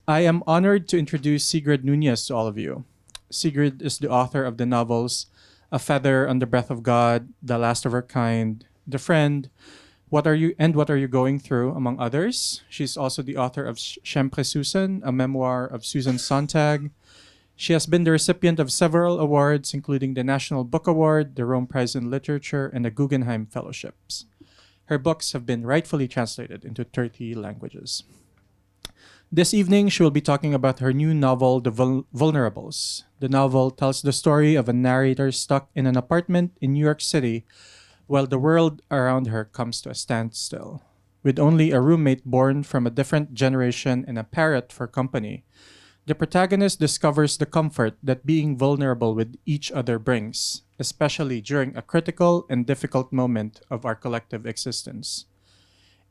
I am honored to introduce Sigrid Nunez to all of you. Sigrid is the author of the novels A Feather on the Breath of God, The Last of Her Kind, The Friend, What Are You Going Through, among others. She's also the author of Sempre Susan, a memoir of Susan Sontag. She has been the recipient of several awards, including the National Book Award, the Rome Prize in Literature, and the Guggenheim Fellowships. Her books have been rightfully translated into 30 languages. This evening, she will be talking about her new novel, The Vulnerables. The novel tells the story of a narrator stuck in an apartment in New York City while the world around her comes to a standstill. With only a roommate born from a different generation and a parrot for company, the protagonist discovers the comfort that being vulnerable with each other brings, especially during a critical and difficult moment of our collective existence.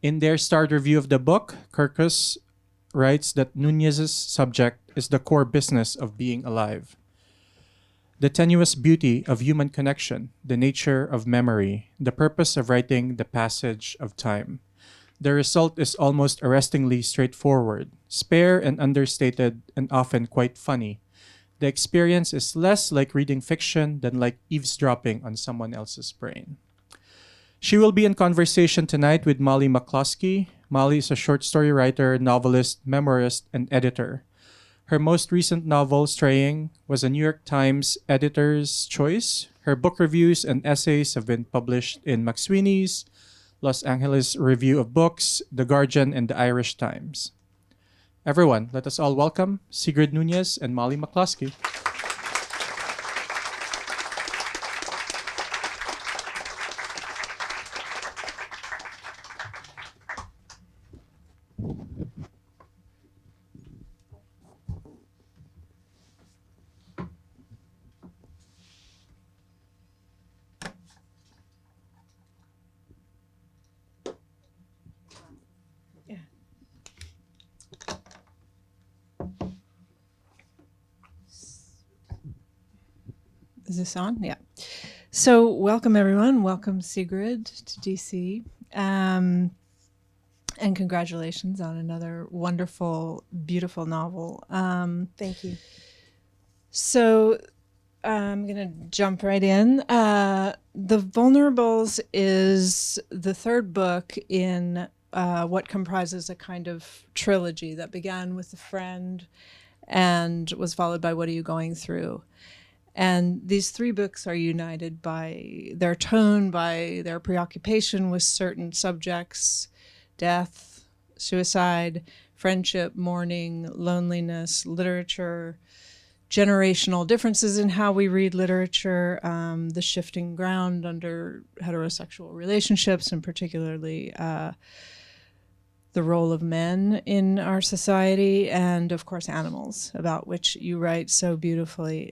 In their starred review of the book, Kirkus writes that Nuñez's subject is the core business of being alive. The tenuous beauty of human connection, the nature of memory, the purpose of writing the passage of time. The result is almost arrestingly straightforward, spare and understated, and often quite funny. The experience is less like reading fiction than like eavesdropping on someone else's brain. She will be in conversation tonight with Molly McCloskey. Molly is a short story writer, novelist, memoirist, and editor. Her most recent novel, Straying, was a New York Times editor's choice. Her book reviews and essays have been published in McSweeney's, Los Angeles Review of Books, The Guardian, and the Irish Times. Everyone, let us all welcome Sigrid Nunez and Molly McCloskey. Is this on? Yeah. So welcome, everyone. Welcome, Sigrid, to DC. And congratulations on another wonderful, beautiful novel. Thank you. So I'm going to jump right in. The Vulnerables is the third book in what comprises a kind of trilogy that began with The Friend and was followed by What Are You Going Through? And these three books are united by their tone, by their preoccupation with certain subjects: death, suicide, friendship, mourning, loneliness, literature, generational differences in how we read literature, the shifting ground under heterosexual relationships, and particularly the role of men in our society, and of course animals, about which you write so beautifully.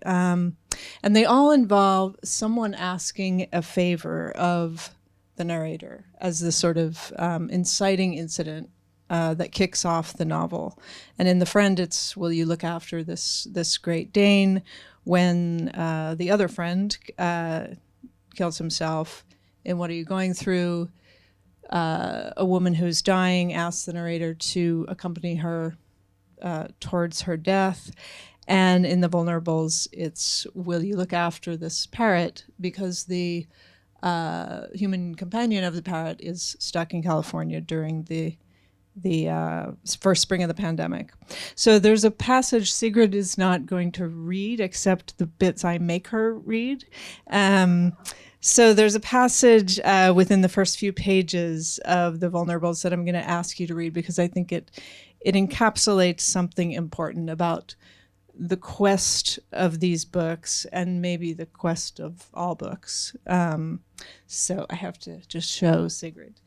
And they all involve someone asking a favor of the narrator as the sort of inciting incident that kicks off the novel. And in The Friend, it's, will you look after this Great Dane? When the other friend kills himself, in What Are You Going Through? A woman who's dying asks the narrator to accompany her towards her death. And in The Vulnerables, it's, will you look after this parrot? Because the human companion of the parrot is stuck in California during the first spring of the pandemic. So there's a passage Sigrid is not going to read except the bits I make her read. So there's a passage within the first few pages of The Vulnerables that I'm going to ask you to read, because I think it encapsulates something important about the quest of these books, and maybe the quest of all books. So I have to just show Sigrid.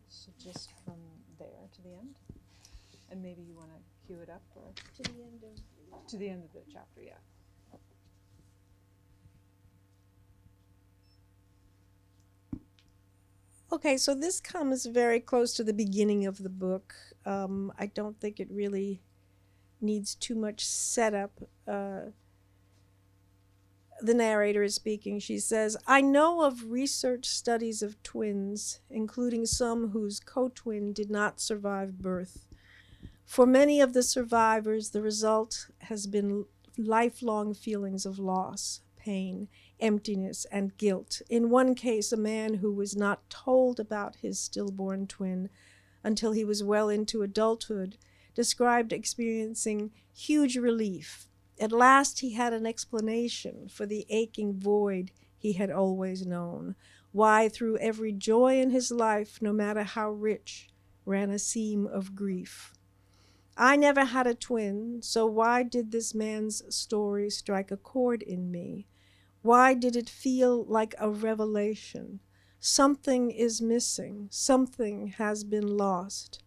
So just from there to the end, and maybe you want to cue it up, or to the end of the chapter, yeah. Okay, so this comes very close to the beginning of the book. I don't think it really needs too much setup. the narrator is speaking. She says, I know of research studies of twins, including some whose co-twin did not survive birth. For many of the survivors, the result has been lifelong feelings of loss, pain, emptiness, and guilt. In one case, a man who was not told about his stillborn twin until he was well into adulthood described experiencing huge relief. At last he had an explanation for the aching void he had always known, why through every joy in his life, no matter how rich, ran a seam of grief. I never had a twin, so why did this man's story strike a chord in me? Why did it feel like a revelation? Something is missing. Something has been lost.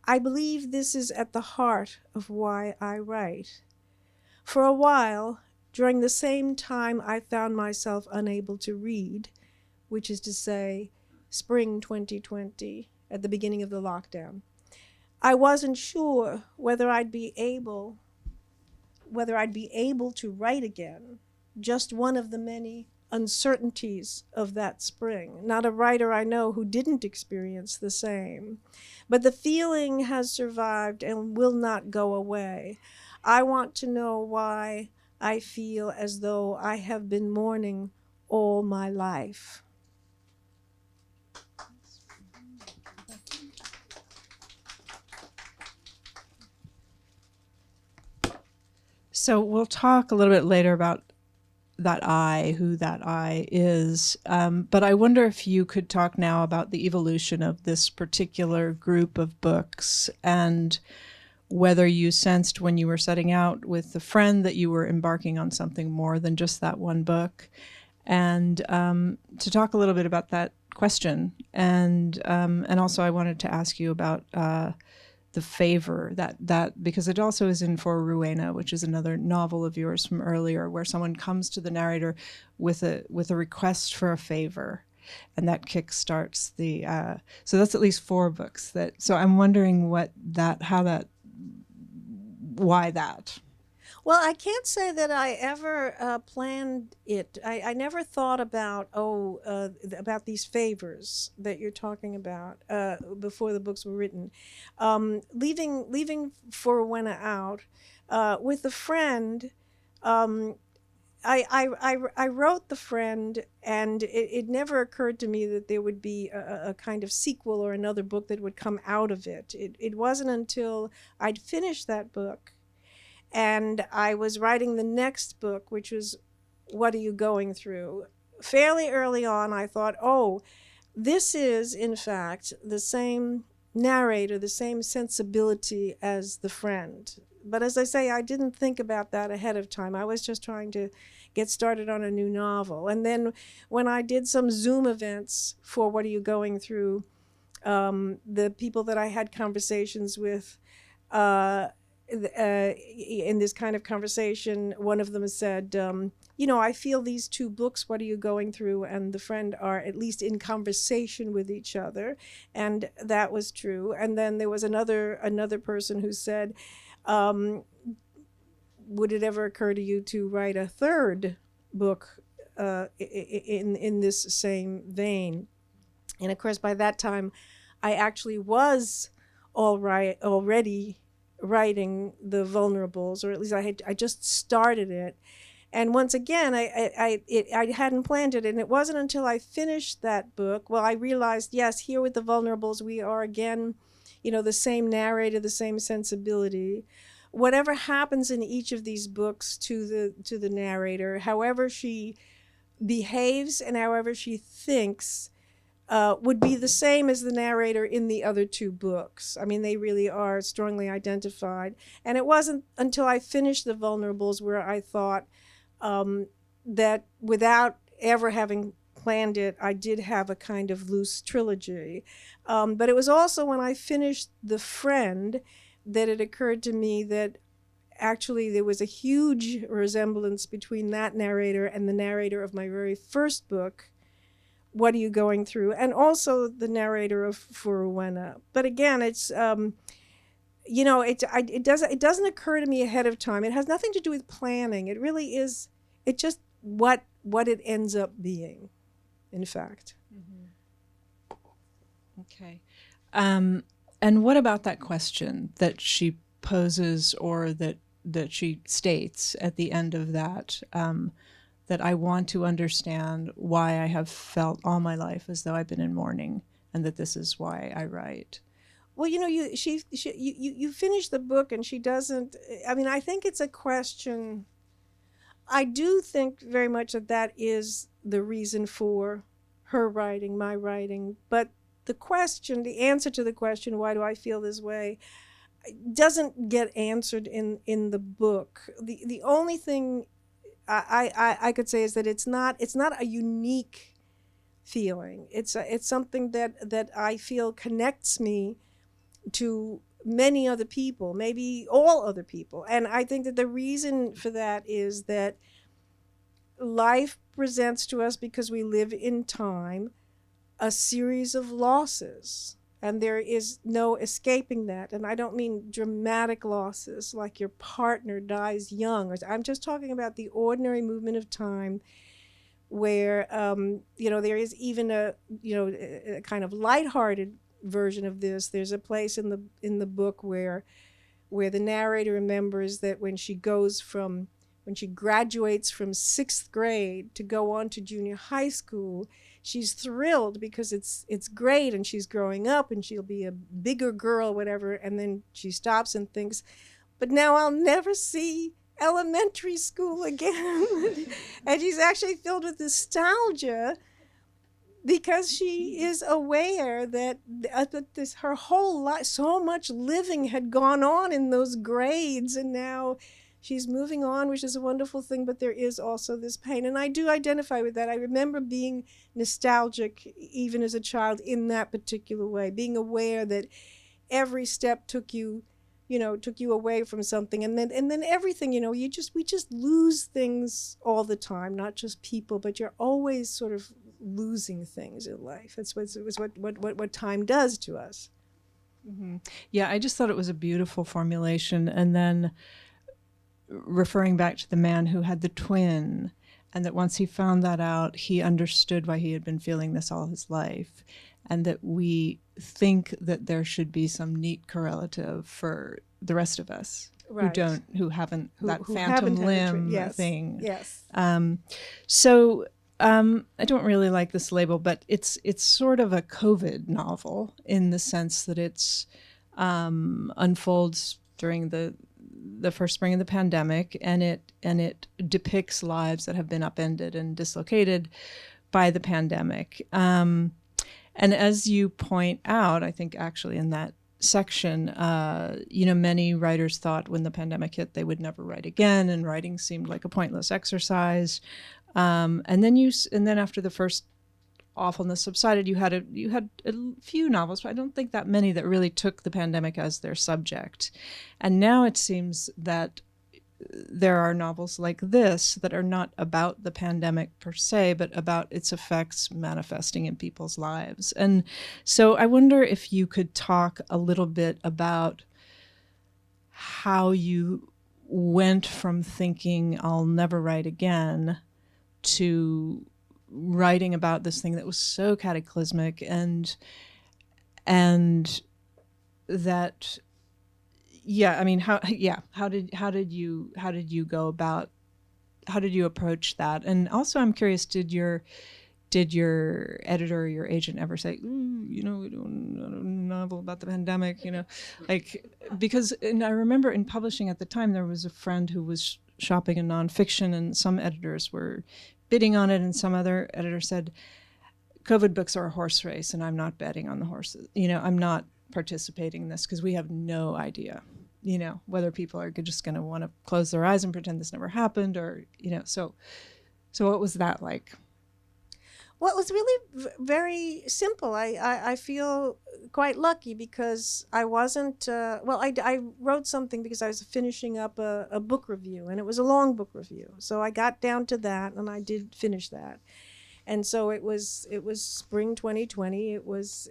I believe this is at the heart of why I write. For a while, during the same time I found myself unable to read, which is to say, spring 2020, at the beginning of the lockdown, I wasn't sure whether I'd be able to write again. Just one of the many uncertainties of that spring. Not a writer I know who didn't experience the same. But the feeling has survived and will not go away. I want to know why I feel as though I have been mourning all my life. So we'll talk a little bit later about that I, who that I is. But I wonder if you could talk now about the evolution of this particular group of books and whether you sensed when you were setting out with the friend that you were embarking on something more than just that one book. And to talk a little bit about that question. And also I wanted to ask you about the favor that because it also is in For Rowena, which is another novel of yours from earlier, where someone comes to the narrator with a request for a favor, and that kickstarts the. So that's at least 4 books. So I'm wondering why that. Well, I can't say that I ever planned it. I never thought about about these favors that you're talking about before the books were written. Leaving For Rowena out with a friend. I wrote the friend, and it never occurred to me that there would be a kind of sequel or another book that would come out of it. It wasn't until I'd finished that book and I was writing the next book, which was What Are You Going Through? Fairly early on, I thought, this is, in fact, the same narrator, the same sensibility as the friend. But as I say, I didn't think about that ahead of time. I was just trying to get started on a new novel. And then when I did some Zoom events for What Are You Going Through, the people that I had conversations with, in this kind of conversation, one of them said, I feel these 2 books, What Are You Going Through, and The Friend are at least in conversation with each other. And that was true. And then there was another person who said, would it ever occur to you to write a 3rd book in this same vein? And of course, by that time, I actually was already writing The Vulnerables, or at least I just started it. And once again, I hadn't planned it, and it wasn't until I finished that book, I realized, yes, here with The Vulnerables, we are again, the same narrator, the same sensibility. Whatever happens in each of these books to the narrator, however she behaves and however she thinks, would be the same as the narrator in the other 2 books. I mean, they really are strongly identified. And it wasn't until I finished The Vulnerables where I thought that without ever having planned it, I did have a kind of loose trilogy. But it was also when I finished The Friend that it occurred to me that actually there was a huge resemblance between that narrator and the narrator of my very first book, What Are You Going Through, and also the narrator of For Rowena. But again, it's it doesn't occur to me ahead of time. It has nothing to do with planning. It really is. It just what it ends up being, in fact. Okay. And what about that question that she poses, or that she states at the end of that, that I want to understand why I have felt all my life as though I've been in mourning, and that this is why I write? Well, you finish the book and she doesn't. I mean, I think it's a question. I do think very much that is the reason for her writing, my writing. But the answer to the question, why do I feel this way, doesn't get answered in the book. The only thing I could say is that it's not a unique feeling. It's something that I feel connects me to many other people, maybe all other people. And I think that the reason for that is that life presents to us, because we live in time, a series of losses. And there is no escaping that. And I don't mean dramatic losses, like your partner dies young. I'm just talking about the ordinary movement of time, where there is even a kind of lighthearted version of this. There's a place in the book where the narrator remembers that when she graduates from 6th grade to go on to junior high school, she's thrilled because it's great and she's growing up and she'll be a bigger girl, whatever. And then she stops and thinks, but now I'll never see elementary school again. And she's actually filled with nostalgia, because she is aware that her whole life, so much living had gone on in those grades, and now she's moving on, which is a wonderful thing, but there is also this pain. And I do identify with that. I remember being nostalgic even as a child in that particular way, being aware that every step took you away from something, and then everything, we just lose things all the time, not just people, but you're always sort of losing things in life. It's what time does to us. Mm-hmm. Yeah, I just thought it was a beautiful formulation. And then referring back to the man who had the twin, and that once he found that out, he understood why he had been feeling this all his life, and that we think that there should be some neat correlative for the rest of us, right, who haven't that who phantom haven't limb yes, thing. Yes. I don't really like this label, but it's sort of a COVID novel in the sense that it's unfolds during the first spring of the pandemic, and it depicts lives that have been upended and dislocated by the pandemic. And as you point out, I think actually in that section, many writers thought when the pandemic hit they would never write again, and writing seemed like a pointless exercise. And then after the first awfulness subsided, you had a few novels, but I don't think that many, that really took the pandemic as their subject. And now it seems that there are novels like this that are not about the pandemic per se, but about its effects manifesting in people's lives. And so I wonder if you could talk a little bit about how you went from thinking I'll never write again to writing about this thing that was so cataclysmic, and that, yeah, I mean, how did you go about, how did you approach that? And also I'm curious, did your editor or your agent ever say, we don't a novel about the pandemic, because, and I remember in publishing at the time, there was a friend who was shopping in nonfiction, and some editors were bidding on it, and some other editor said, COVID books are a horse race, and I'm not betting on the horses. I'm not participating in this because we have no idea, whether people are just going to want to close their eyes and pretend this never happened, or, so what was that like? Well, it was really very simple. I feel quite lucky because I wasn't, I wrote something because I was finishing up a book review, and it was a long book review. So I got down to that, and I did finish that. And so it was spring 2020. It was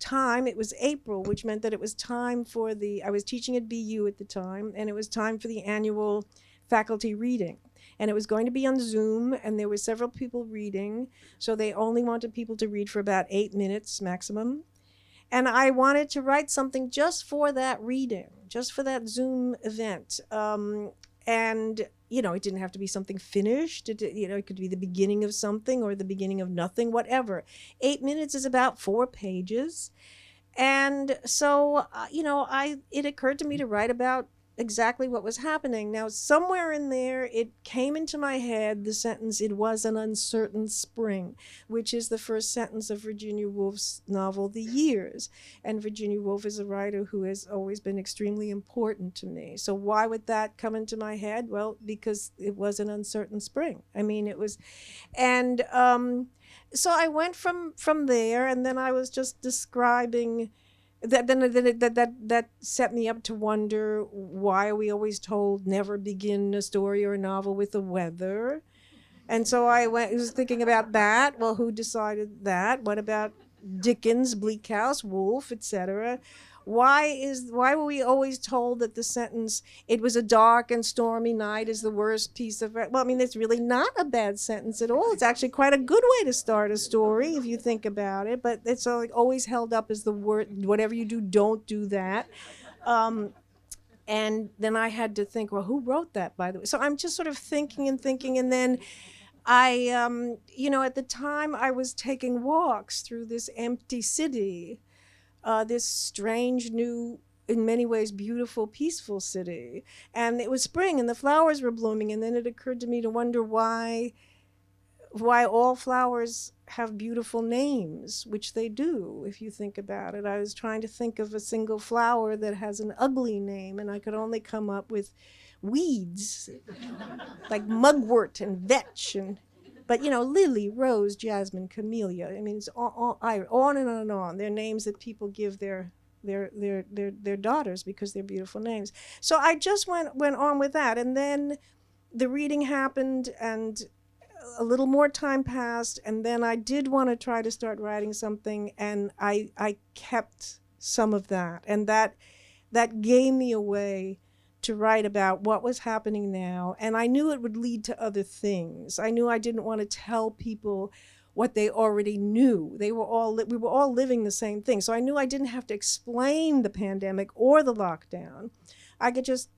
time. It was April, which meant that it was time for I was teaching at BU at the time, and it was time for the annual faculty reading. And it was going to be on Zoom, and there were several people reading. So they only wanted people to read for about 8 minutes maximum. And I wanted to write something just for that reading, just for that Zoom event. And, you know, it didn't have to be something finished. It could be the beginning of something or the beginning of nothing, whatever. 8 minutes is about 4 pages. And so, it occurred to me to write about exactly what was happening. Now, somewhere in there, it came into my head the sentence, "It was an uncertain spring," which is the first sentence of Virginia Woolf's novel, The Years. And Virginia Woolf is a writer who has always been extremely important to me. So why would that come into my head? Well, because it was an uncertain spring. I mean, it was, and so I went from there, and then I was just describing that set me up to wonder, why are we always told never begin a story or a novel with the weather? And so I was thinking about that. Well, who decided that? What about Dickens, Bleak House, Woolf, etc.? Why were we always told that the sentence, "It was a dark and stormy night," is the worst piece of, well, I mean, it's really not a bad sentence at all. It's actually quite a good way to start a story if you think about it, but it's always held up as the word, whatever you do, don't do that. And then I had to think, well, who wrote that, by the way? So I'm just sort of thinking, and then I, at the time I was taking walks through this empty city, this strange, new, in many ways beautiful, peaceful city. And it was spring and the flowers were blooming. And then it occurred to me to wonder why all flowers have beautiful names, which they do, if you think about it. I was trying to think of a single flower that has an ugly name, and I could only come up with weeds, like mugwort and vetch but, lily, rose, jasmine, camellia. I mean, it's on and on. They're names that people give their daughters because they're beautiful names. So I just went on with that. And then the reading happened, and a little more time passed. And then I did want to try to start writing something, and I kept some of that. And that gave me a way to write about what was happening now. And I knew it would lead to other things. I knew I didn't want to tell people what they already knew. We were all living the same thing. So I knew I didn't have to explain the pandemic or the lockdown. I could just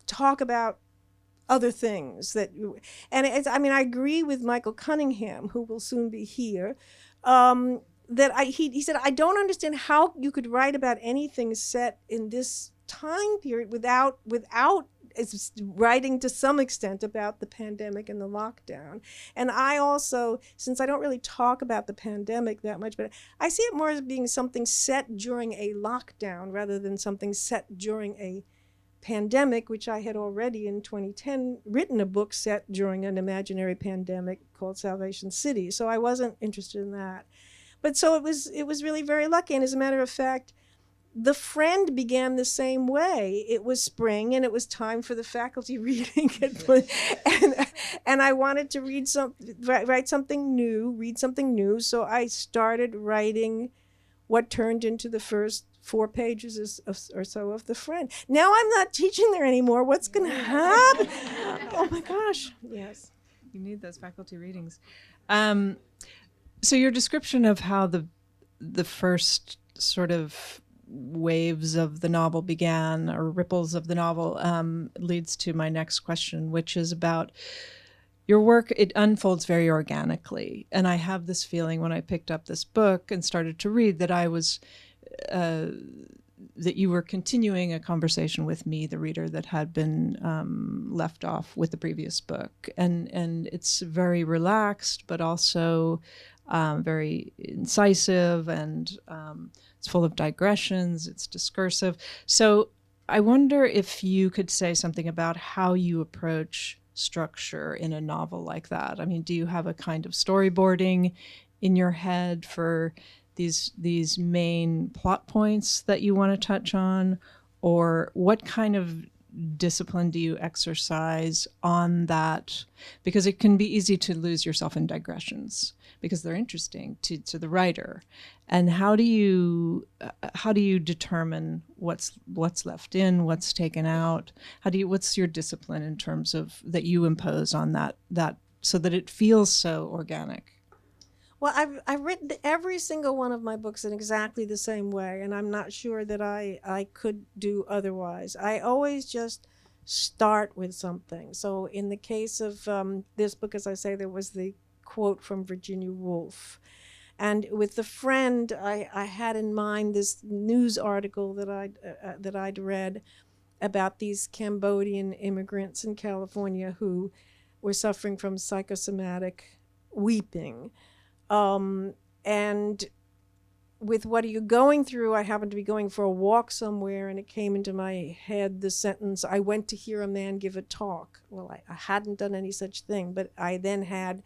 talk about other things I agree with Michael Cunningham, who will soon be here, he said, "I don't understand how you could write about anything set in this time period without writing to some extent about the pandemic and the lockdown." And I also, since I don't really talk about the pandemic that much, but I see it more as being something set during a lockdown rather than something set during a pandemic, which I had already in 2010 written a book set during an imaginary pandemic called Salvation City. So I wasn't interested in that. But so it was really very lucky. And as a matter of fact, The Friend began the same way. It was spring, and it was time for the faculty reading, and I wanted to read something new. So I started writing what turned into the first 4 pages or so of The Friend. Now I'm not teaching there anymore. What's going to happen? Oh my gosh! Yes, you need those faculty readings. So your description of how the first sort of waves of the novel began, or ripples of the novel, leads to my next question, which is about your work. It unfolds very organically. And I have this feeling when I picked up this book and started to read that I was, that you were continuing a conversation with me, the reader, that had been left off with the previous book. And it's very relaxed, but also very incisive, and it's full of digressions, it's discursive. So I wonder if you could say something about how you approach structure in a novel like that. I mean, do you have a kind of storyboarding in your head for these main plot points that you want to touch on? Or what kind of discipline do you exercise on that? Because it can be easy to lose yourself in digressions. because they're interesting to the writer. And how do you determine what's left in, what's taken out? What's your discipline in terms of that you impose on that so that it feels so organic? Well, I've written every single one of my books in exactly the same way, and I'm not sure that I could do otherwise. I always just start with something. So in the case of this book, as I say, there was the quote from Virginia Woolf. And with The Friend, I had in mind this news article that I'd read about these Cambodian immigrants in California who were suffering from psychosomatic weeping. And with what are you going through, I happened to be going for a walk somewhere, and it came into my head the sentence, I went to hear a man give a talk. Well, I hadn't done any such thing, but I then had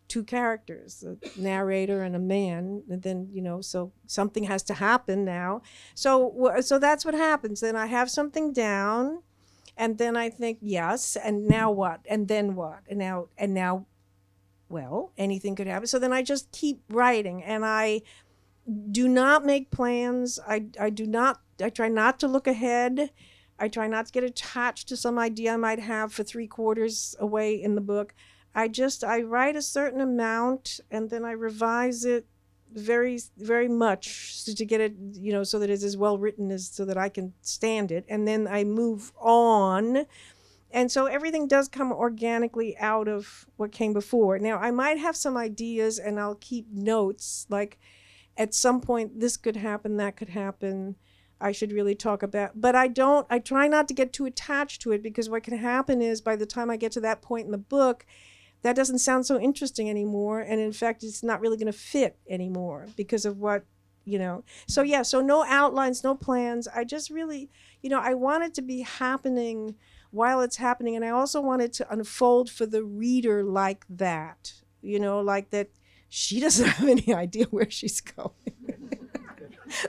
two characters, a narrator and a man, and then, so something has to happen now. So that's what happens. Then I have something down, and then I think, yes, and now what? And then what? And now, well, anything could happen. So then I just keep writing, and I do not make plans. I try not to look ahead. I try not to get attached to some idea I might have for 3/4 away in the book. I write a certain amount, and then I revise it very, very much to get it, so that it's as well written as so that I can stand it. And then I move on. And so everything does come organically out of what came before. Now, I might have some ideas, and I'll keep notes, like at some point this could happen, that could happen, I should really talk about. But I try not to get too attached to it, because what can happen is by the time I get to that point in the book, that doesn't sound so interesting anymore. And in fact, it's not really going to fit anymore because of what, So yeah, so no outlines, no plans. I just really, I want it to be happening while it's happening. And I also want it to unfold for the reader like that, like that she doesn't have any idea where she's going.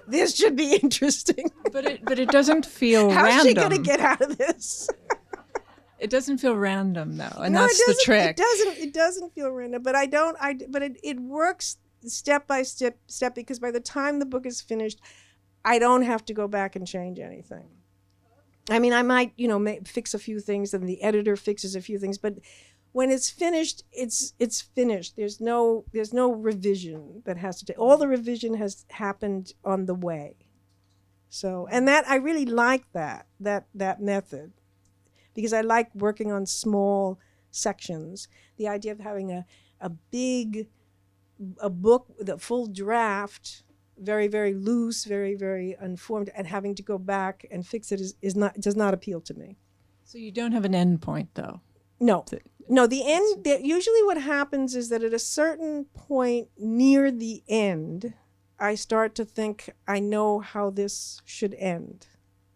This should be interesting. But it doesn't feel random. How's she going to get out of this? It doesn't feel random, though, and No, that's the trick. It doesn't feel random, but it works step by step, because by the time the book is finished, I don't have to go back and change anything. I mean, I might, fix a few things, and the editor fixes a few things, but when it's finished, it's finished. There's no revision that has to take. All the revision has happened on the way. So, and that I really like that method, because I like working on small sections. The idea of having a book with a full draft, very, very loose, very, very unformed, and having to go back and fix it does not appeal to me. So you don't have an end point, though? No. The end, usually what happens is that at a certain point near the end, I start to think I know how this should end.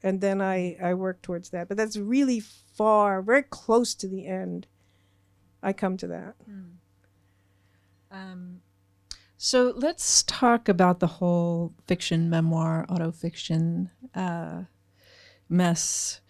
And then I work towards that. But that's really far, very close to the end, I come to that. So let's talk about the whole fiction, memoir, autofiction mess.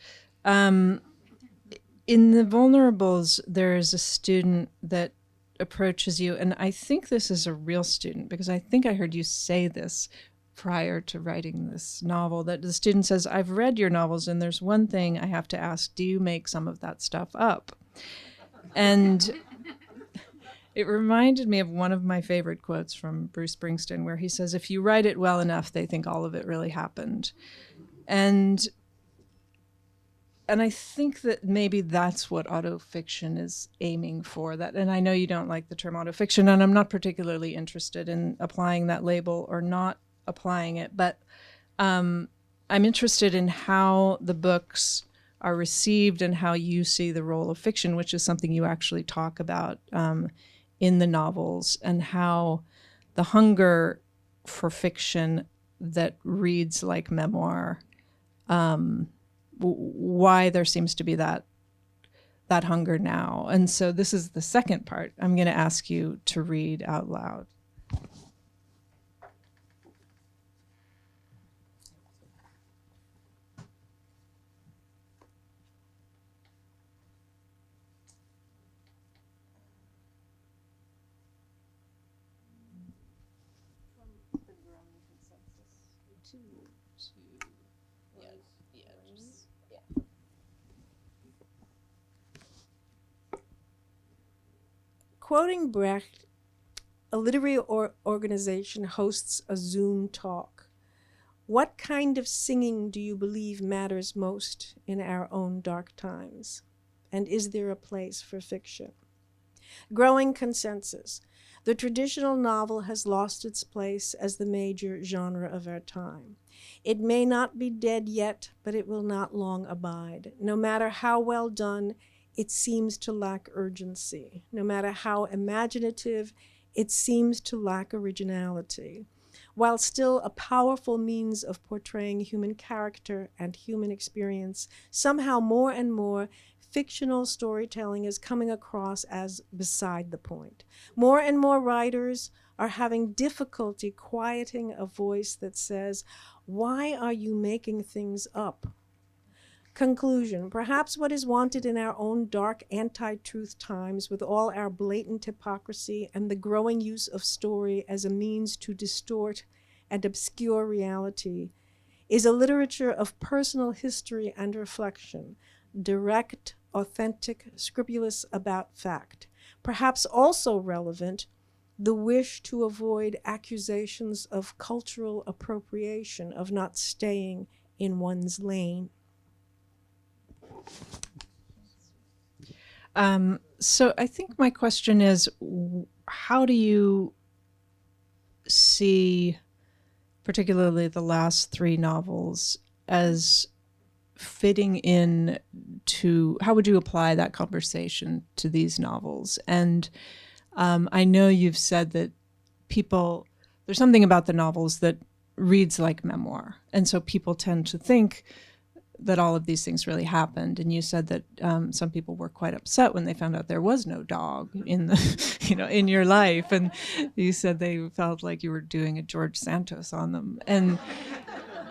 In The Vulnerables, there's a student that approaches you, and I think this is a real student, because I think I heard you say this prior to writing this novel, that the student says, I've read your novels, and there's one thing I have to ask, do you make some of that stuff up? And it reminded me of one of my favorite quotes from Bruce Springsteen, where he says, if you write it well enough, they think all of it really happened. And I think that maybe that's what autofiction is aiming for. And I know you don't like the term autofiction, and I'm not particularly interested in applying that label or not applying it, but I'm interested in how the books are received and how you see the role of fiction, which is something you actually talk about in the novels, and how the hunger for fiction that reads like memoir, why there seems to be that hunger now. And so this is the second part. I'm going to ask you to read out loud. Quoting Brecht, a literary organization hosts a Zoom talk. What kind of singing do you believe matters most in our own dark times? And is there a place for fiction? Growing consensus. The traditional novel has lost its place as the major genre of our time. It may not be dead yet, but it will not long abide. No matter how well done, it seems to lack urgency. No matter how imaginative, it seems to lack originality. While still a powerful means of portraying human character and human experience, somehow more and more, fictional storytelling is coming across as beside the point. More and more writers are having difficulty quieting a voice that says, "Why are you making things up?" Conclusion. Perhaps what is wanted in our own dark anti-truth times, with all our blatant hypocrisy and the growing use of story as a means to distort and obscure reality, is a literature of personal history and reflection, direct, authentic, scrupulous about fact. Perhaps also relevant, the wish to avoid accusations of cultural appropriation, of not staying in one's lane. So I think my question is, how do you see particularly the last three novels as fitting in to, how would you apply that conversation to these novels? And I know you've said that people, there's something about the novels that reads like memoir. And so people tend to think that all of these things really happened. And you said that some people were quite upset when they found out there was no dog in the, in your life. And you said they felt like you were doing a George Santos on them.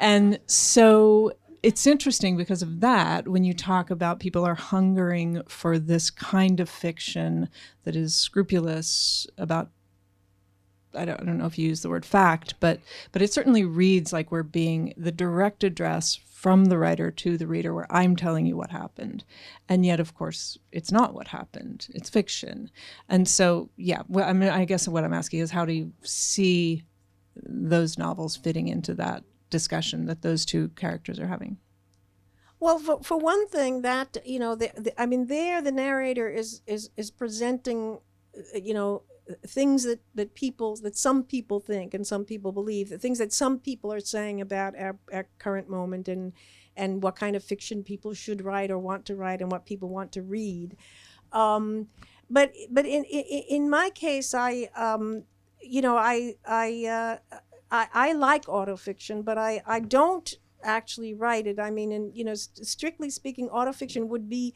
And so it's interesting because of that, when you talk about people are hungering for this kind of fiction that is scrupulous about, I don't know if you use the word fact, but it certainly reads like we're being the direct address from the writer to the reader, where I'm telling you what happened. And yet, of course, it's not what happened. It's fiction. And so, yeah, well, I mean, I guess what I'm asking is, how do you see those novels fitting into that discussion that those two characters are having? Well, for one thing, that, the narrator is presenting, things that some people think and some people believe, the things that some people are saying about our current moment, and what kind of fiction people should write or want to write, and what people want to read. But in my case, I like autofiction, but I don't actually write it. I mean, and strictly speaking, autofiction would be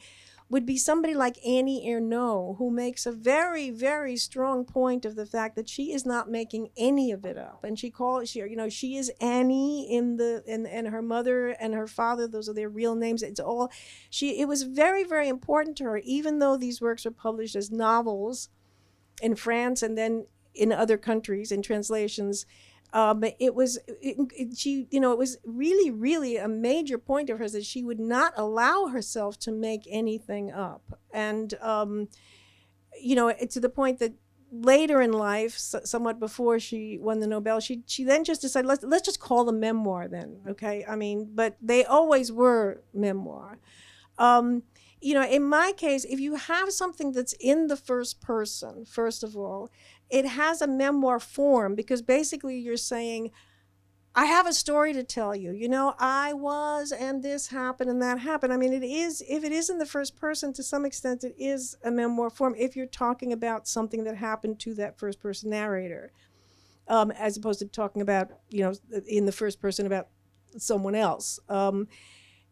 somebody like Annie Ernaux, who makes a very, very strong point of the fact that she is not making any of it up, and she is Annie and her mother and her father, those are their real names. It was very, very important to her, even though these works were published as novels in France and then in other countries in translations. It was really, really a major point of hers that she would not allow herself to make anything up. And, to the point that later in life, somewhat before she won the Nobel, she then just decided, let's just call them memoir then, okay? I mean, but they always were memoir. In my case, if you have something that's in the first person, first of all, it has a memoir form, because basically you're saying, I have a story to tell you. I was, and this happened, and that happened. I mean, if it is in the first person, to some extent, it is a memoir form if you're talking about something that happened to that first person narrator, as opposed to talking about, in the first person about someone else.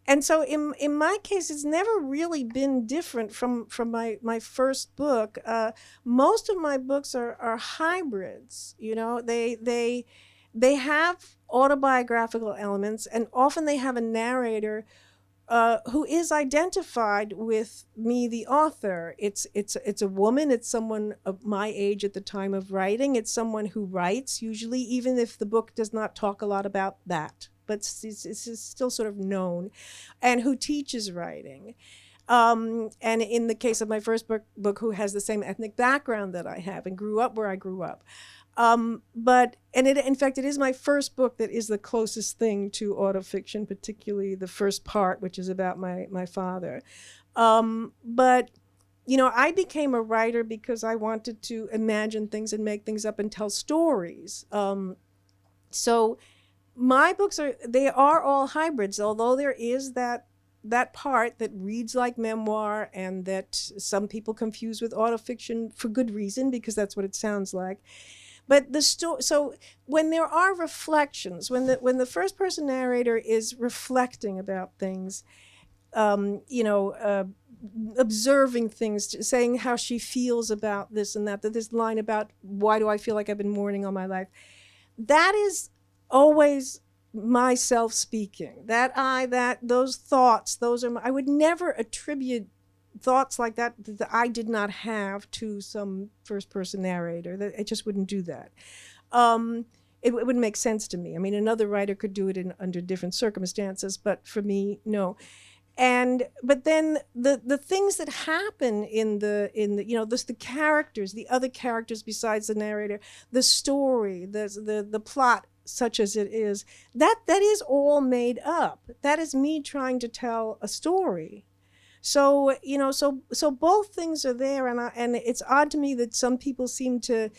And so in my case, it's never really been different from my first book. Most of my books are hybrids. They have autobiographical elements, and often they have a narrator who is identified with me, the author. It's a woman. It's someone of my age at the time of writing. It's someone who writes, usually, even if the book does not talk a lot about that, but it's still sort of known, and who teaches writing. And in the case of my first book, who has the same ethnic background that I have and grew up where I grew up. In fact, it is my first book that is the closest thing to autofiction, particularly the first part, which is about my father. But, you know, I became a writer because I wanted to imagine things and make things up and tell stories. So my books they are all hybrids, although there is that part that reads like memoir and that some people confuse with autofiction for good reason, because that's what it sounds like. But so when there are reflections, when the first person narrator is reflecting about things, observing things, saying how she feels about this and that this line about why do I feel like I've been mourning all my life, that is always myself speaking. Those thoughts, I would never attribute thoughts like that I did not have to some first person narrator. That I just wouldn't do that. It wouldn't make sense to me. I mean, another writer could do it under different circumstances, but for me, no. But then the things that happen in the characters, the other characters besides the narrator, the story, the plot, such as it is, that is all made up. That is me trying to tell a story. So, so both things are there, and it's odd to me that some people seem to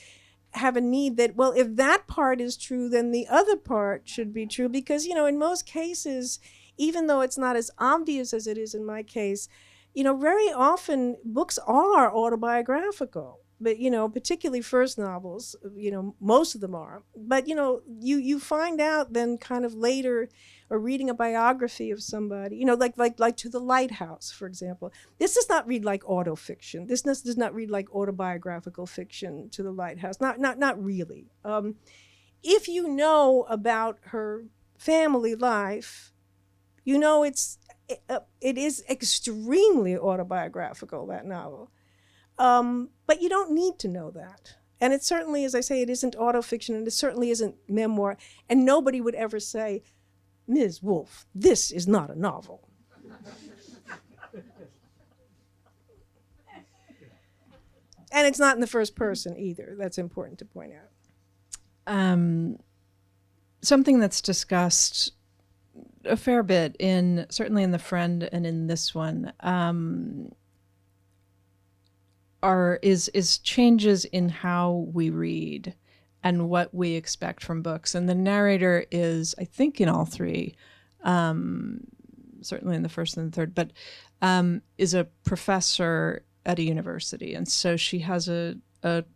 have a need that, well, if that part is true, then the other part should be true, because, in most cases, even though it's not as obvious as it is in my case, very often books are autobiographical. But, particularly first novels, most of them are. But, you find out then kind of later, or reading a biography of somebody, like To the Lighthouse, for example. This does not read like autofiction. This does not read like autobiographical fiction, To the Lighthouse. Not really. If you know about her family life, it is extremely autobiographical, that novel. But you don't need to know that. And it certainly, as I say, it isn't autofiction, and it certainly isn't memoir. And nobody would ever say, Ms. Wolfe, this is not a novel. And it's not in the first person either. That's important to point out. Something that's discussed a fair bit certainly in The Friend and in this one, is changes in how we read and what we expect from books. And the narrator is, I think, in all three, certainly in the first and the third, but is a professor at a university. And so she has a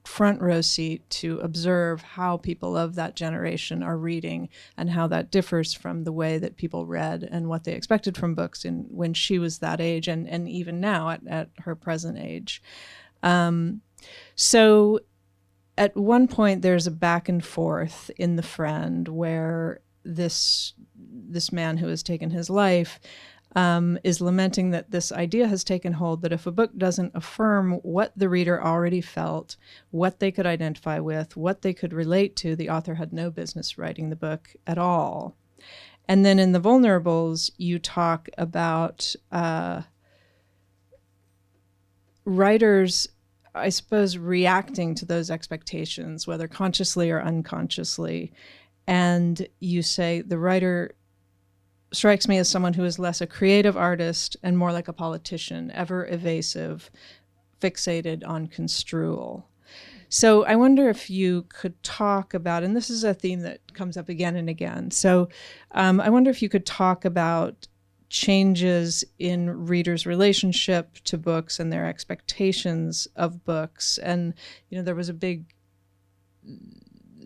front row seat to observe how people of that generation are reading and how that differs from the way that people read and what they expected from books when she was that age and even now at her present age. So at one point there's a back and forth in The Friend where this man who has taken his life is lamenting that this idea has taken hold, that if a book doesn't affirm what the reader already felt, what they could identify with, what they could relate to, the author had no business writing the book at all. And then in The Vulnerables, you talk about writers, I suppose, reacting to those expectations, whether consciously or unconsciously. And you say the writer strikes me as someone who is less a creative artist and more like a politician, ever evasive, fixated on construal. So I wonder if you could talk about, and this is a theme that comes up again and again, so I wonder if you could talk about changes in readers' relationship to books and their expectations of books. And, there was a big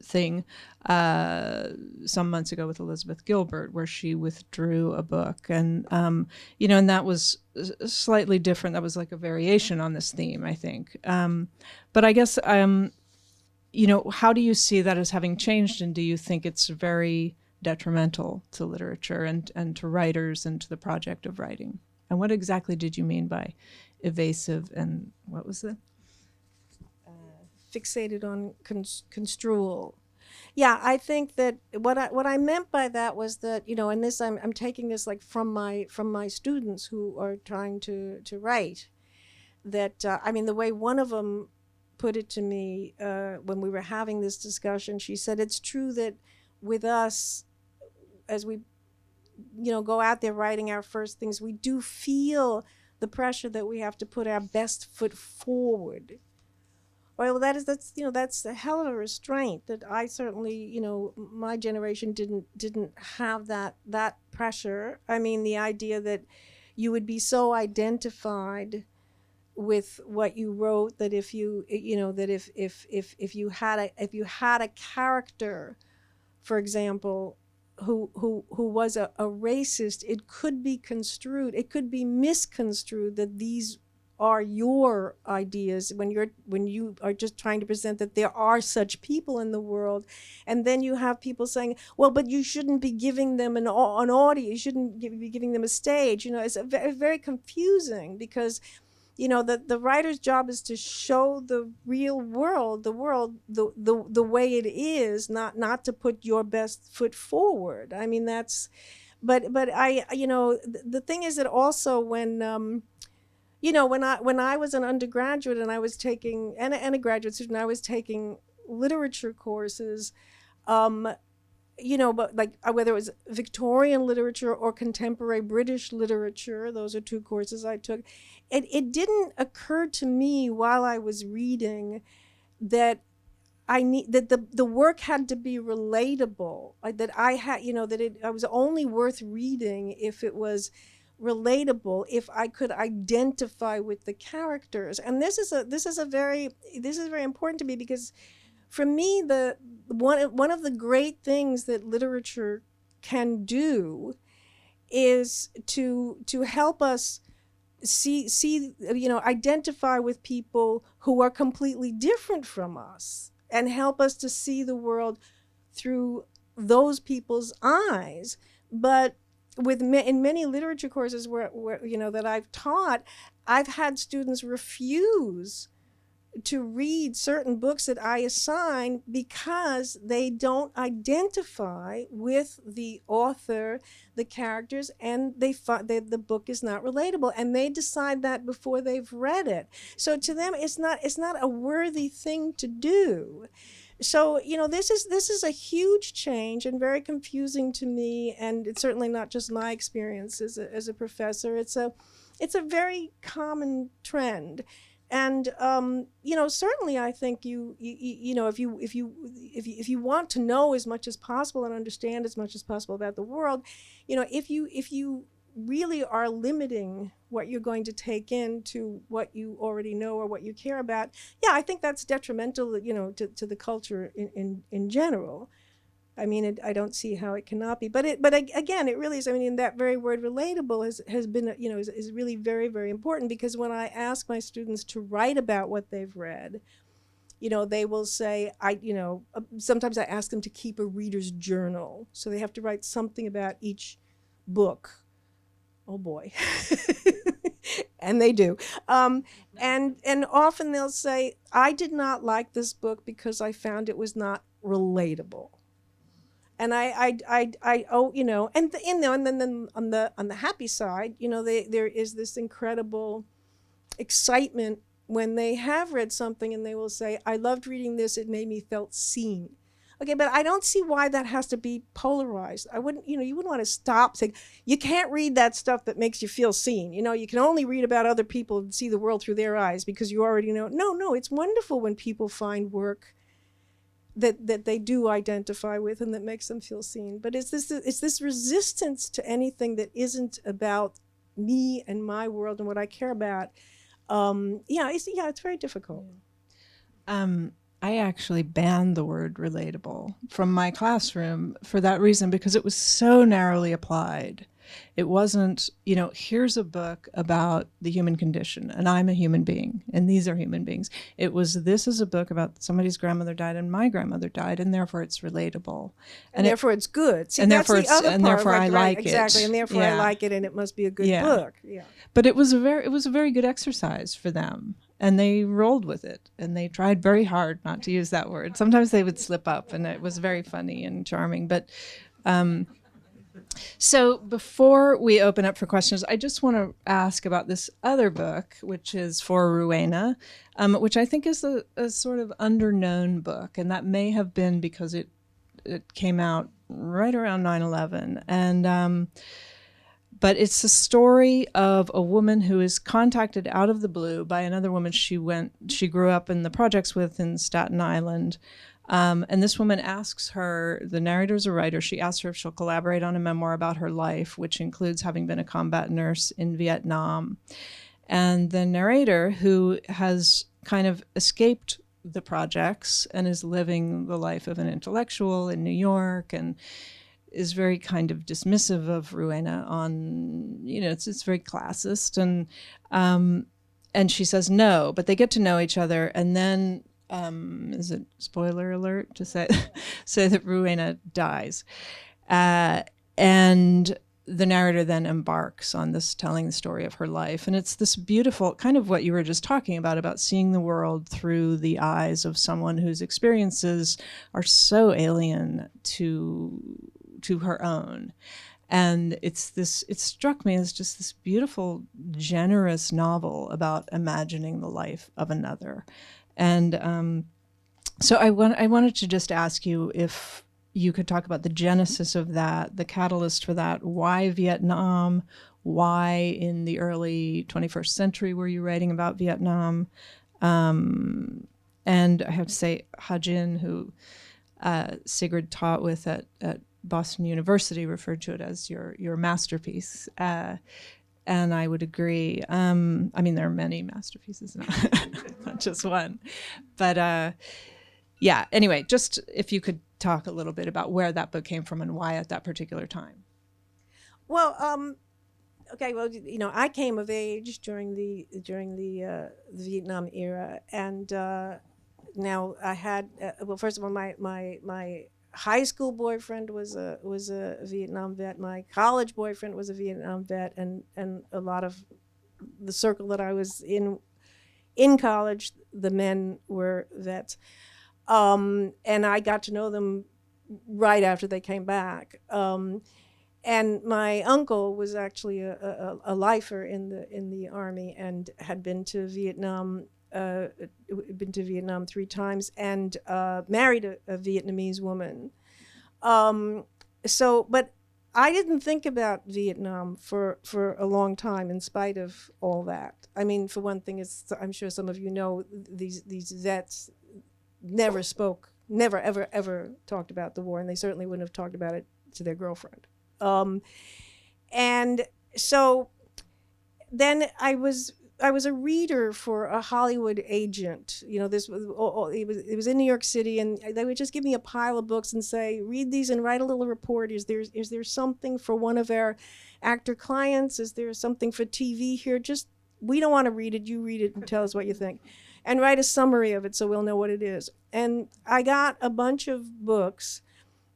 thing some months ago with Elizabeth Gilbert where she withdrew a book. And, and that was slightly different. That was like a variation on this theme, I think. But I guess, how do you see that as having changed? And do you think it's very detrimental to literature and to writers and to the project of writing. And what exactly did you mean by evasive, and what was the? Fixated on construal. Yeah, I think that what I meant by that was that, you know, and this I'm taking this like from my students who are trying to write, that I mean, the way one of them put it to me when we were having this discussion, she said, it's true that with us, as we, you know, go out there writing our first things, we do feel the pressure that we have to put our best foot forward. Well, that's a hell of a restraint that I certainly, you know, my generation didn't have that pressure. I mean, the idea that you would be so identified with what you wrote that if you, you know, that if you had a character, for example, who was a racist, it could be misconstrued that these are your ideas when you are just trying to present that there are such people in the world. And then you have people saying, well, but you shouldn't be giving them an audience, you shouldn't be giving them a stage. You know, it's very, very confusing because, you know, the writer's job is to show the real world, the way it is, not to put your best foot forward. I mean, that's, but I, you know, the thing is that also when, you know, when I was an undergraduate and I was taking, and a graduate student, I was taking literature courses, you know, but like whether it was Victorian literature or contemporary British literature, those are two courses I took. It didn't occur to me while I was reading that the work had to be relatable, that I had, you know, that I was only worth reading if it was relatable, if I could identify with the characters. And this is very important to me, because for me, the one of the great things that literature can do is to help us see, you know, identify with people who are completely different from us, and help us to see the world through those people's eyes. But in many literature courses where you know, that I've taught, I've had students refuse to read certain books that I assign because they don't identify with the author, the characters, and they find that the book is not relatable, and they decide that before they've read it. So to them, it's not a worthy thing to do. So, you know, this is a huge change and very confusing to me, and it's certainly not just my experience as a professor. It's a very common trend. And you know, certainly I think you know, if you want to know as much as possible and understand as much as possible about the world, you know, if you really are limiting what you're going to take in to what you already know or what you care about, yeah, I think that's detrimental, you know, to the culture in general. I mean, I don't see how it cannot be, but again, it really is. I mean, that very word "relatable" has been, you know, is really very, very important, because when I ask my students to write about what they've read, you know, they will say, you know, sometimes I ask them to keep a reader's journal, so they have to write something about each book. Oh boy, and they do, and often they'll say, I did not like this book because I found it was not relatable. And you know, and then on the happy side, you know, there is this incredible excitement when they have read something and they will say, I loved reading this, it made me felt seen. Okay, but I don't see why that has to be polarized. You wouldn't want to stop saying, you can't read that stuff that makes you feel seen. You know, you can only read about other people and see the world through their eyes because you already know. No, it's wonderful when people find work that they do identify with and that makes them feel seen. But it's this resistance to anything that isn't about me and my world and what I care about. It's very difficult. I actually banned the word relatable from my classroom for that reason, because it was so narrowly applied. It wasn't, here's a book about the human condition, and I'm a human being, and these are human beings. It was, this is a book about somebody's grandmother died and my grandmother died, and therefore it's relatable. And therefore it's good. See, and that's therefore the other and part, therefore I like it. Exactly, and therefore I like it, and it must be a good book. Yeah. But it was a very good exercise for them. And they rolled with it, and they tried very hard not to use that word. Sometimes they would slip up, and it was very funny and charming. But so before we open up for questions, I just want to ask about this other book, which is For Rowena, which I think is a sort of underknown book, and that may have been because it came out right around 9/11. And but it's a story of a woman who is contacted out of the blue by another woman she grew up in the projects with in Staten Island. And this woman asks her, the narrator's a writer, she asks her if she'll collaborate on a memoir about her life, which includes having been a combat nurse in Vietnam. And the narrator, who has kind of escaped the projects and is living the life of an intellectual in New York, and is very kind of dismissive of Rowena on, it's very classist, and she says no, but they get to know each other, and then is it spoiler alert to say that Rowena dies, and the narrator then embarks on this, telling the story of her life, and it's this beautiful kind of what you were just talking about seeing the world through the eyes of someone whose experiences are so alien to her own. And it struck me as just this beautiful, generous novel about imagining the life of another. And so I wanted to just ask you if you could talk about the genesis of that, the catalyst for that, why Vietnam, why in the early 21st century were you writing about Vietnam? And I have to say, Ha-Jin, who Sigrid taught with at Boston University, referred to it as your masterpiece, and I would agree. There are many masterpieces, not just one, but anyway, just if you could talk a little bit about where that book came from and why at that particular time. Well, I came of age during the Vietnam era, and now I had first of all, my high school boyfriend was a Vietnam vet. My college boyfriend was a Vietnam vet, and a lot of the circle that I was in college, the men were vets, and I got to know them right after they came back. And my uncle was actually a lifer in the Army and had been to Vietnam. Been to Vietnam 3 times and married a Vietnamese woman. But I didn't think about Vietnam for a long time, in spite of all that. I mean, for one thing, I'm sure some of you know, these vets never ever talked about the war, and they certainly wouldn't have talked about it to their girlfriend. And so then I was a reader for a Hollywood agent. This was it was in New York City, and they would just give me a pile of books and say, read these and write a little report. Is there something for one of our actor clients? Is there something for TV here? We don't want to read it. You read it and tell us what you think, and write a summary of it so we'll know what it is. And I got a bunch of books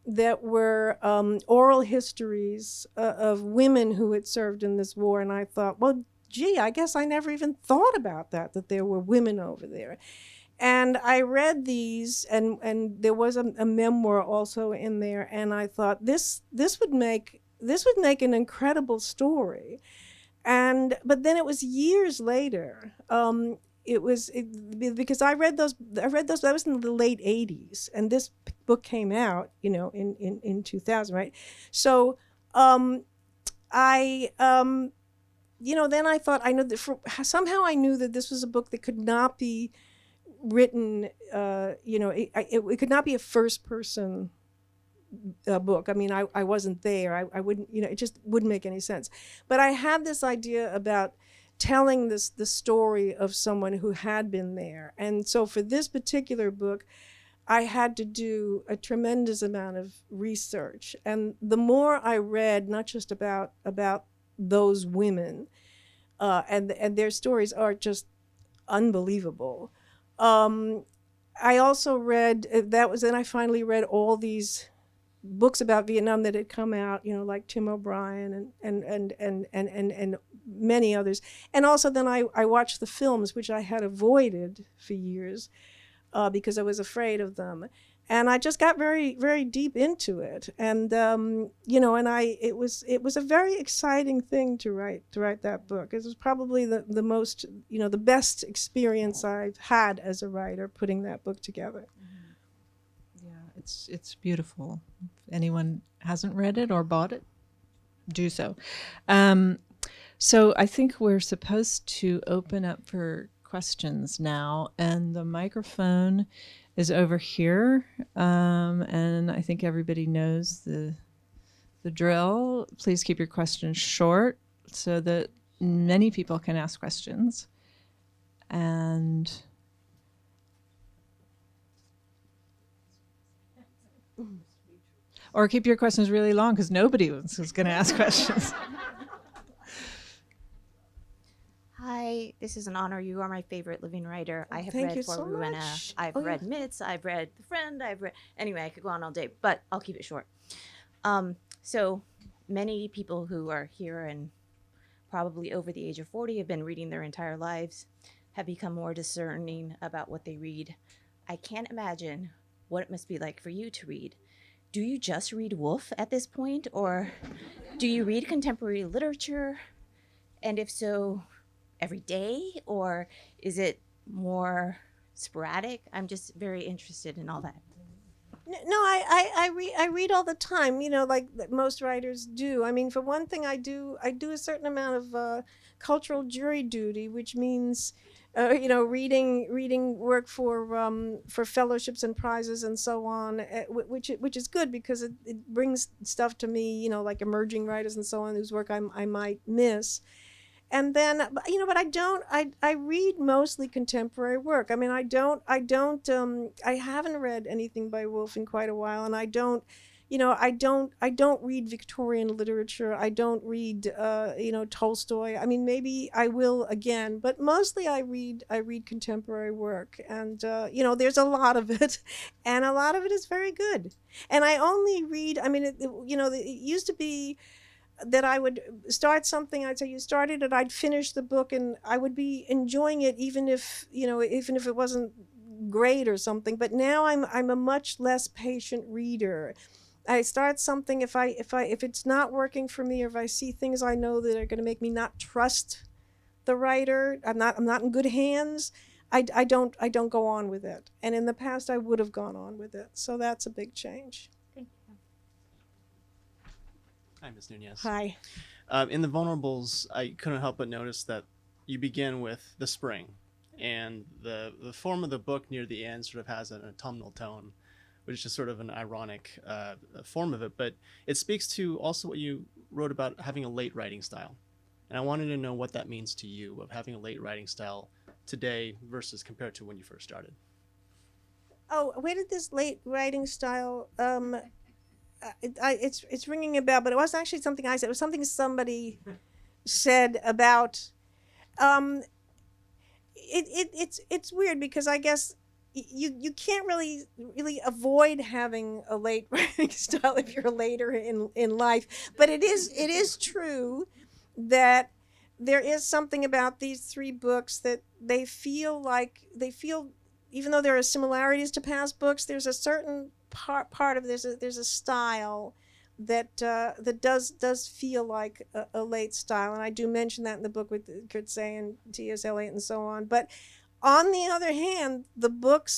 that were oral histories of women who had served in this war, and I thought, well, gee, I guess I never even thought about that there were women over there. And I read these, and there was a memoir also in there, and I thought this would make an incredible story. But then it was years later. Because I read those. That was in the late '80s, and this book came out, in 2000, right? So, then I thought, I know that somehow I knew that this was a book that could not be written, it could not be a first person book. I mean, I wasn't there. I wouldn't, it just wouldn't make any sense. But I had this idea about telling the story of someone who had been there. And so for this particular book, I had to do a tremendous amount of research. And the more I read, not just about those women, and their stories are just unbelievable. I also read, then I finally read all these books about Vietnam that had come out, like Tim O'Brien and many others. And also then I watched the films, which I had avoided for years because I was afraid of them. And I just got very, very deep into it. And, it was a very exciting thing to write that book. It was probably the most, the best experience I've had as a writer, putting that book together. Yeah, it's beautiful. If anyone hasn't read it or bought it, do so. So I think we're supposed to open up for questions now, and the microphone is over here, and I think everybody knows the drill. Please keep your questions short so that many people can ask questions. And or keep your questions really long because nobody is going to ask questions. Hi, this is an honor. You are my favorite living writer. I have Thank read you For so Rowena. much. I've read Mitz. I've read The Friend. Anyway, I could go on all day, but I'll keep it short. So many people who are here and probably over the age of 40 have been reading their entire lives, have become more discerning about what they read. I can't imagine what it must be like for you to read. Do you just read Woolf at this point, or do you read contemporary literature? And if so, every day, or is it more sporadic? I'm just very interested in all that. No, I read all the time, like most writers do. I mean, for one thing, I do a certain amount of cultural jury duty, which means, reading work for fellowships and prizes and so on, which is good because it brings stuff to me, like emerging writers and so on, whose work I might miss. And then, but I read mostly contemporary work. I mean, I haven't read anything by Woolf in quite a while, and I don't read Victorian literature. I don't read, Tolstoy. I mean, maybe I will again, but mostly I read contemporary work, and there's a lot of it, and a lot of it is very good. And I only read. I mean, it used to be that I would start something, I'd say you started it, I'd finish the book, and I would be enjoying it even if it wasn't great or something. But now I'm a much less patient reader. I start something if it's not working for me, or if I see things I know that are going to make me not trust the writer, I'm not in good hands, I don't go on with it. And in the past I would have gone on with it. So that's a big change. Hi, Ms. Nuñez. Hi. In The Vulnerables, I couldn't help but notice that you begin with the spring, and the form of the book near the end sort of has an autumnal tone, which is just sort of an ironic form of it, but it speaks to also what you wrote about having a late writing style. And I wanted to know what that means to you, of having a late writing style today versus compared to when you first started. Oh, where did this late writing style it's ringing a bell, but it wasn't actually something I said. It was something somebody said about. It's weird because I guess you can't really avoid having a late writing style if you're later in life. But it is true that there is something about these three books that they feel even though there are similarities to past books, there's a certain part of there's a style that does feel like a late style, and I do mention that in the book with Kurtzay and T.S. Eliot and so on. But on the other hand, the book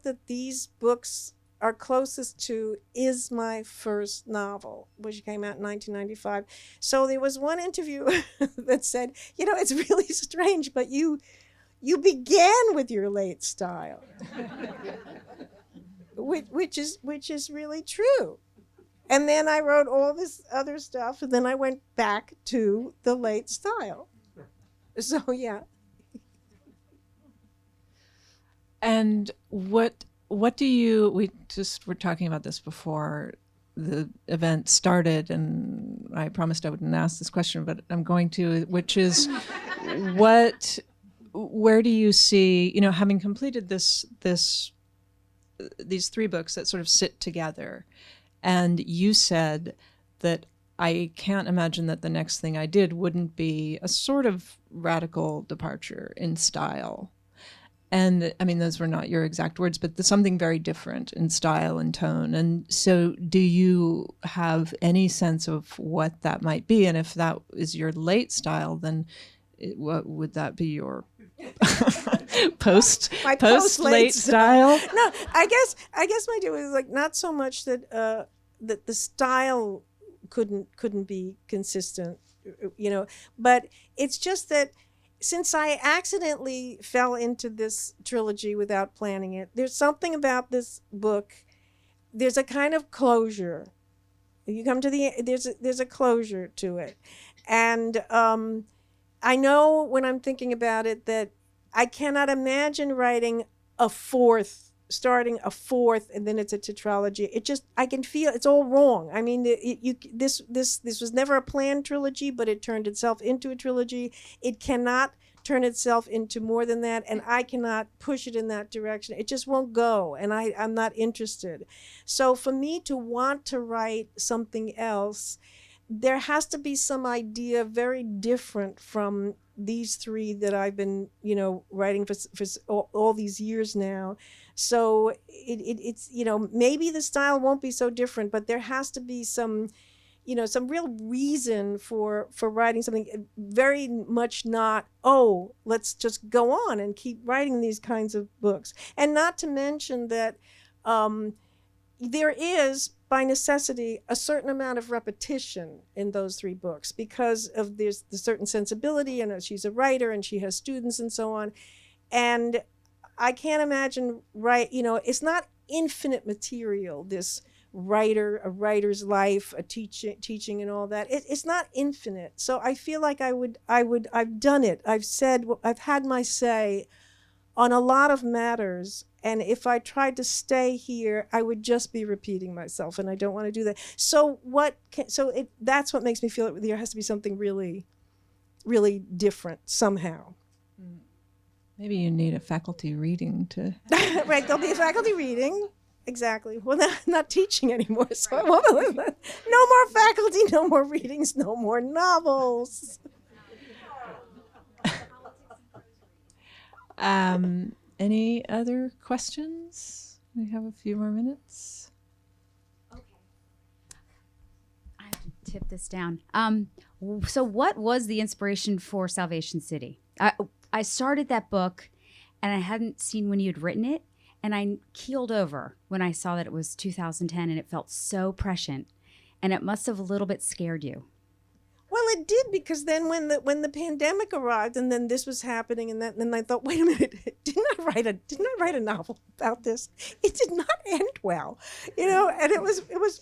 that these books are closest to is my first novel, which came out in 1995. So there was one interview that said, it's really strange, but you began with your late style. Which is really true. And then I wrote all this other stuff, and then I went back to the late style. So yeah. And what what do you, we just were talking about this before the event started, and I promised I wouldn't ask this question, but I'm going to, which is where do you see, having completed these 3 books that sort of sit together, and you said that I can't imagine that the next thing I did wouldn't be a sort of radical departure in style. And I mean, those were not your exact words, but something very different in style and tone. And so do you have any sense of what that might be? And if that is your late style, then what would that be, your post late style? No, I guess my deal is like not so much that that the style couldn't be consistent, but it's just that since I accidentally fell into this trilogy without planning it, there's something about this book. There's a kind of closure. You come to there's a closure to it, and I know when I'm thinking about it that I cannot imagine writing starting a fourth, and then it's a tetralogy. I can feel it's all wrong. I mean, this was never a planned trilogy, but it turned itself into a trilogy. It cannot turn itself into more than that, and I cannot push it in that direction. It just won't go, and I'm not interested. So for me to want to write something else, there has to be some idea very different from these 3 that I've been, writing for all these years now. So it's, maybe the style won't be so different, but there has to be some real reason for writing something very much not, let's just go on and keep writing these kinds of books. And not to mention that there is, by necessity, a certain amount of repetition in those 3 books because of there's the certain sensibility, and she's a writer and she has students and so on. And I can't imagine, it's not infinite material, this a writer's life, a teaching and all that. It's not infinite. So I feel like I've done it. I've had my say on a lot of matters. And if I tried to stay here, I would just be repeating myself, and I don't want to do that. So that's what makes me feel that there has to be something really, really different somehow. Maybe you need a faculty reading to... Right, there'll be a faculty reading. Exactly. Well, not teaching anymore, so I won't. No more faculty, no more readings, no more novels. Any other questions? We have a few more minutes. Okay. I have to tip this down. So what was the inspiration for Salvation City? I started that book, and I hadn't seen when you'd written it, and I keeled over when I saw that it was 2010, and it felt so prescient, and it must have a little bit scared you. Well, it did, because then when the pandemic arrived, and then this was happening, and then I thought, wait a minute, didn't I write a novel about this? It did not end well, and it was,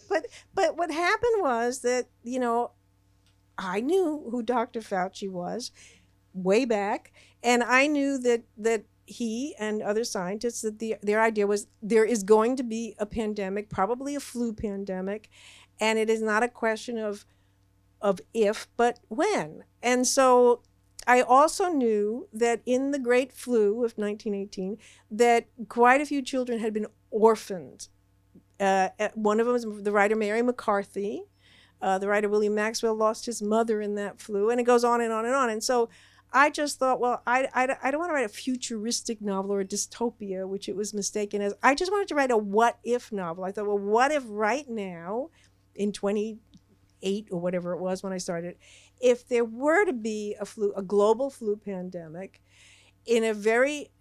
but what happened was that, I knew who Dr. Fauci was way back, and I knew that he and other scientists, that their idea was there is going to be a pandemic, probably a flu pandemic, and it is not a question of if, but when. And so I also knew that in the Great Flu of 1918, that quite a few children had been orphaned. One of them was the writer Mary McCarthy. The writer William Maxwell lost his mother in that flu, and it goes on and on and on. And so I just thought, well, I don't want to write a futuristic novel or a dystopia, which it was mistaken as. I just wanted to write a what-if novel. I thought, well, what if right now, in 2008 or whatever it was when I started, if there were to be a global flu pandemic in a very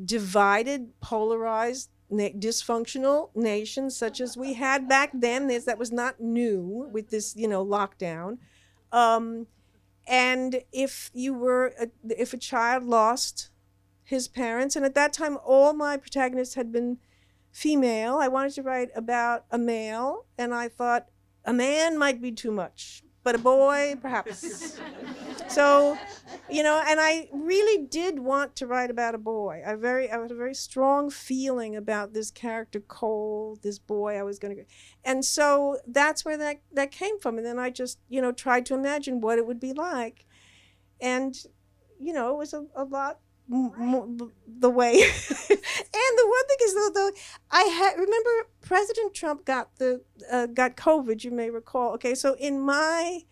divided, polarized, dysfunctional nation such as we had back then, that was not new with this, lockdown. And if a child lost his parents, and at that time all my protagonists had been female, I wanted to write about a male, and I thought a man might be too much. but a boy, perhaps. So, and I really did want to write about a boy. I had a very strong feeling about this character, Cole, this boy I was going to, and so that's where that came from. And then I just, tried to imagine what it would be like. And, it was a lot the way. And the one thing is, though, remember President Trump got COVID, you may recall. Okay, so in my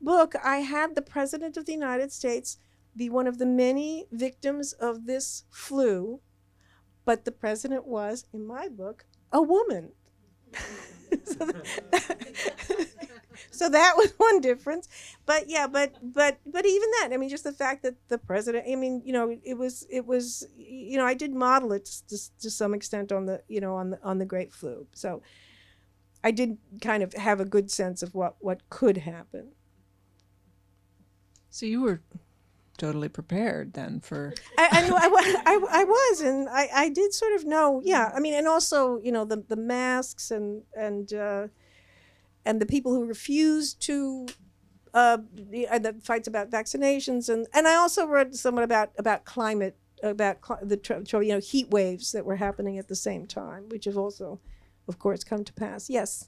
book, I had the President of the United States be one of the many victims of this flu, but the president was, in my book, a woman. So that was one difference. But yeah, but even that, I mean, just the fact that the president, I mean, it was, I did model it to some extent on the, on the Great Flu. So I did kind of have a good sense of what could happen. So you were totally prepared then for. I was, and I did sort of know. Yeah, I mean, and also the masks and the people who refused to the fights about vaccinations, and I also read somewhat about climate, about the heat waves that were happening at the same time, which have also, of course, come to pass. Yes.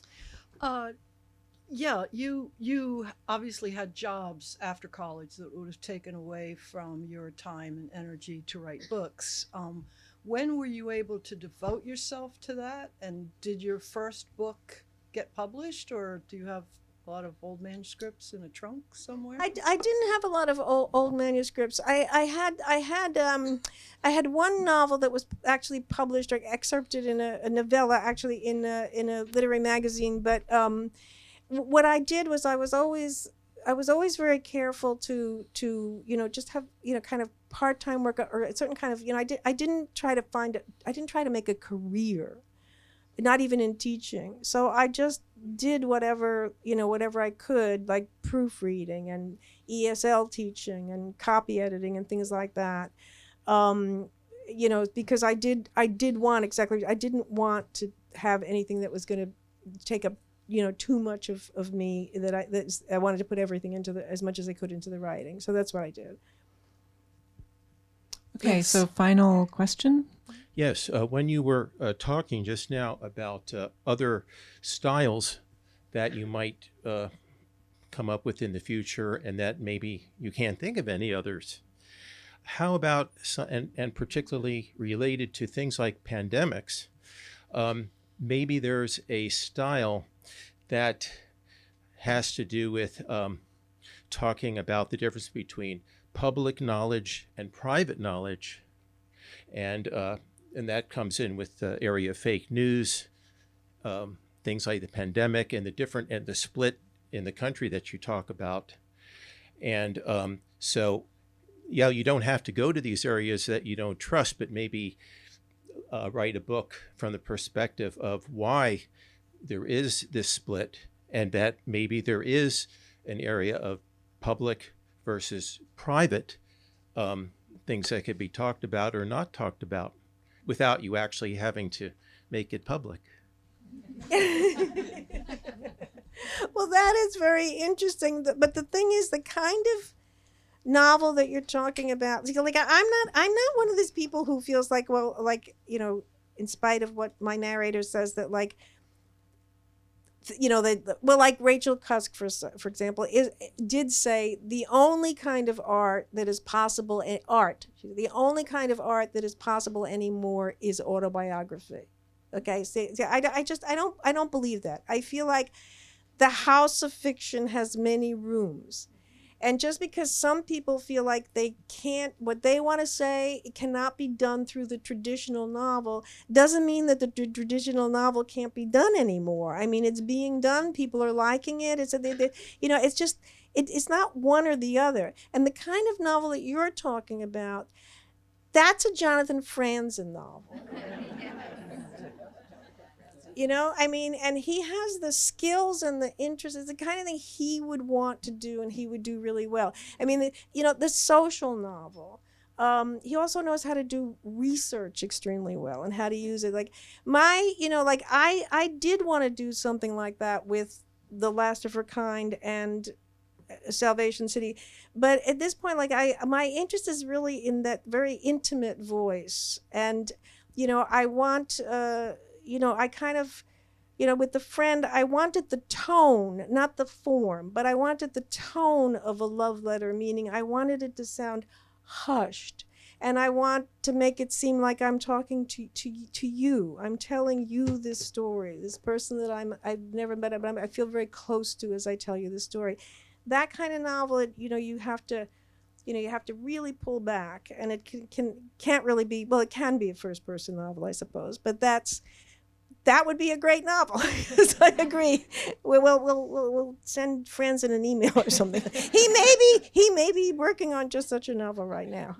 Yeah, you obviously had jobs after college that would have taken away from your time and energy to write books. When were you able to devote yourself to that? And did your first book get published, or do you have a lot of old manuscripts in a trunk somewhere? I didn't have a lot of old manuscripts. I had one novel that was actually published or excerpted in a novella, actually in a literary magazine, but what I did was I was always very careful to just have kind of part-time work or a certain kind of I didn't try to make a career, not even in teaching. So I just did whatever I could, like proofreading and ESL teaching and copy editing and things like that. Because I didn't want to have anything that was going to take up too much of me, that I wanted to put everything into as much as I could into the writing. So that's what I did. Okay, Yes. so final question. Yes, when you were talking just now about other styles that you might come up with in the future, and that maybe you can't think of any others, how about, and particularly related to things like pandemics, maybe there's a style that has to do with talking about the difference between public knowledge and private knowledge, and that comes in with the area of fake news, things like the pandemic and the split in the country that you talk about. And so, yeah, you don't have to go to these areas that you don't trust, but maybe write a book from the perspective of why there is this split, and that maybe there is an area of public versus private things that could be talked about or not talked about without you actually having to make it public. Well, that is very interesting. But the thing is, the kind of novel that you're talking about, like I'm not one of these people who feels like, well, like, in spite of what my narrator says, that like, like Rachel Cusk, for example, did say the only kind of art that is possible, the only kind of art that is possible anymore is autobiography. Okay, I don't believe that. I feel like the house of fiction has many rooms. And just because some people feel like they can't, what they want to say, it cannot be done through the traditional novel, doesn't mean that the traditional novel can't be done anymore. I mean, it's being done. People are liking it. It's not one or the other. And the kind of novel that you're talking about, that's a Jonathan Franzen novel. And he has the skills and the interest. It's the kind of thing he would want to do, and he would do really well. I mean, the social novel. He also knows how to do research extremely well and how to use it. Like I did want to do something like that with The Last of Her Kind and Salvation City. But at this point, like my interest is really in that very intimate voice. And, I want, I kind of, with The Friend, I wanted the tone, not the form, but I wanted the tone of a love letter, meaning I wanted it to sound hushed. And I want to make it seem like I'm talking to you. I'm telling you this story, this person that I've never met, but I feel very close to as I tell you this story. That kind of novel, you have to really pull back, and it can't really be. Well, it can be a first-person novel, I suppose, but that would be a great novel. So I agree. We'll send friends in an email or something. He may be working on just such a novel right now.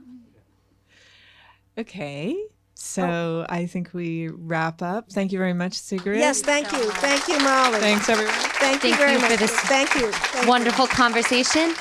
Okay, so I think we wrap up. Thank you very much, Sigrid. Yes, thank you. Thank you, Molly. Thanks, everyone. Thank you Thank very you much. for this Thank you. wonderful conversation.